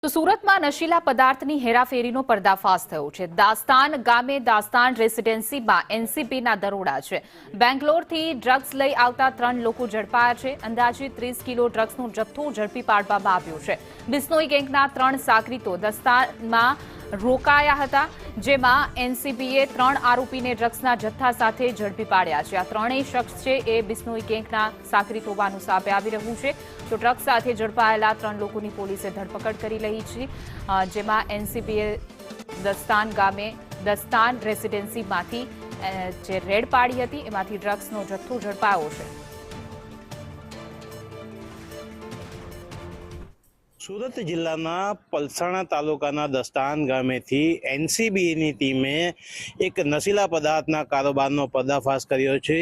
તો સુરતમાં નશીલા પદાર્થની હેરાફેરીનો પર્દાફાશ થયો છે। દાસ્તાન ગામે દાસ્તાન રેસિડેન્સીમાં એનસીબીના દરોડા છે। બેંગ્લોરથી ડ્રગ્સ લઈ આવતા 3 લોકો ઝડપાયા છે। અંદાજિત 30 કિલો ડ્રગ્સનો જથ્થો ઝડપી પાડવામાં આવ્યો છે। બિશ્નોઈ ગેંગના 3 સાગરીતો દસ્તાનમાં રોકાયા હતા, જેમાં એનસીબીએ 3 આરોપીને ડ્રગ્સના જથ્થા સાથે ઝડપી પાડ્યા છે। આ ત્રણેય શખ્સ છે એ બિશ્નોઈ ગેંગના સાગરીત હોવાનું સામે આવી રહ્યું છે। તો ડ્રગ્સ સાથે ઝડપાયેલા 3 લોકોની પોલીસે ધરપકડ કરી રહી છે, જેમાં એનસીબીએ દસ્તાન ગામે દસ્તાન રેસિડેન્સીમાંથી જે રેડ પાડી હતી એમાંથી ડ્રગ્સનો જથ્થો ઝડપાયો છે। સુરત જિલ્લાના પલસાણા તાલુકાના દસ્તાન ગામેથી એનસીબીની ટીમે એક નશીલા પદાર્થના કારોબારનો પર્દાફાશ કર્યો છે।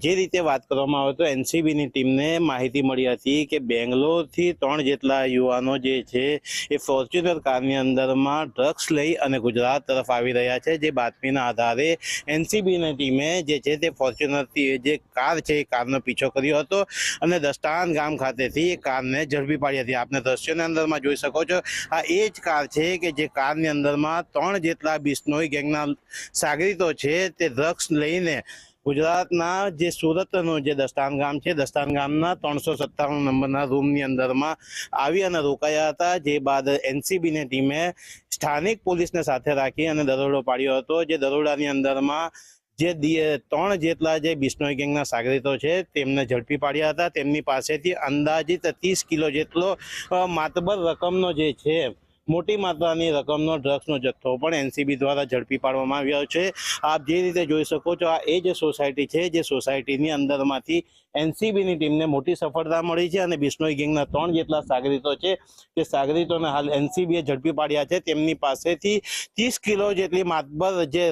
જે રીતે વાત કરવામાં આવે તો એનસીબીની ટીમને માહિતી મળી હતી કે બેંગ્લોરથી 3 જેટલા યુવાનો જે છે એ ફોર્ચ્યુનર કારની અંદરમાં ડ્રગ્સ લઈ અને ગુજરાત તરફ આવી રહ્યા છે। જે બાતમીના આધારે એનસીબીની ટીમે જે છે તે ફોર્ચ્યુનરથી જે કાર છે એ કારનો પીછો કર્યો હતો અને દસ્તાન ગામ ખાતેથી એ કારને ઝડપી પાડી હતી। આપને દ્રશ્યોની અંદરમાં જોઈ શકો છો, આ એ જ કાર છે કે જે કારની અંદરમાં 3 જેટલા બિશ્નોઈ ગેંગના સાગરીતો છે તે ડ્રગ્સ લઈને ગુજરાતના જે સુરતનું જે દસ્તાન ગામ છે, દસ્તાન ગામના 357 નંબરના રૂમની અંદરમાં આવી અને રોકાયા હતા। જે બાદ એનસીબીની ટીમે સ્થાનિક પોલીસને સાથે રાખી અને દરોડો પાડ્યો હતો। જે દરોડાની અંદરમાં જે 3 જેટલા જે બિશ્નોઈ ગેંગના સાગરીતો છે તેમને ઝડપી પાડ્યા હતા। તેમની પાસેથી અંદાજિત 30 કિલો જેટલો માતબર રકમનો જે છે મોટી માત્રાની રકમનો ડ્રગ્સનો જથ્થો પણ એનસીબી દ્વારા ઝડપી પાડવામાં આવ્યો છે। આપ જે રીતે જોઈ શકો છો, આ એ જ સોસાયટી છે જે સોસાયટીની અંદરમાંથી એનસીબીની ટીમને મોટી સફળતા મળી છે અને બિશ્નોઈ ગેંગના 3 જેટલા સાગરીતો છે તે સાગરીતોને હાલ એનસીબીએ ઝડપી પાડ્યા છે। તેમની પાસેથી 30 કિલો જેટલી માતબર જે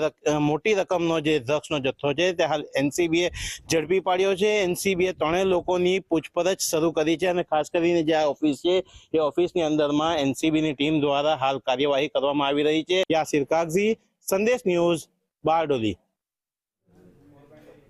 મોટી રકમનો જે ડ્રગ્સનો જથ્થો છે તે હાલ એનસીબીએ ઝડપી પાડ્યો છે। એનસીબીએ 3 લોકોની પૂછપરછ શરૂ કરી છે અને ખાસ કરીને જે આ ઓફિસ છે એ ઓફિસની અંદરમાં એનસીબીની ટીમ દ્વારા હાલ કાર્યવાહી કરવામાં આવી રહી છે। યાસિર કાગઝી, સંદેશ ન્યૂઝ, બારડોલી।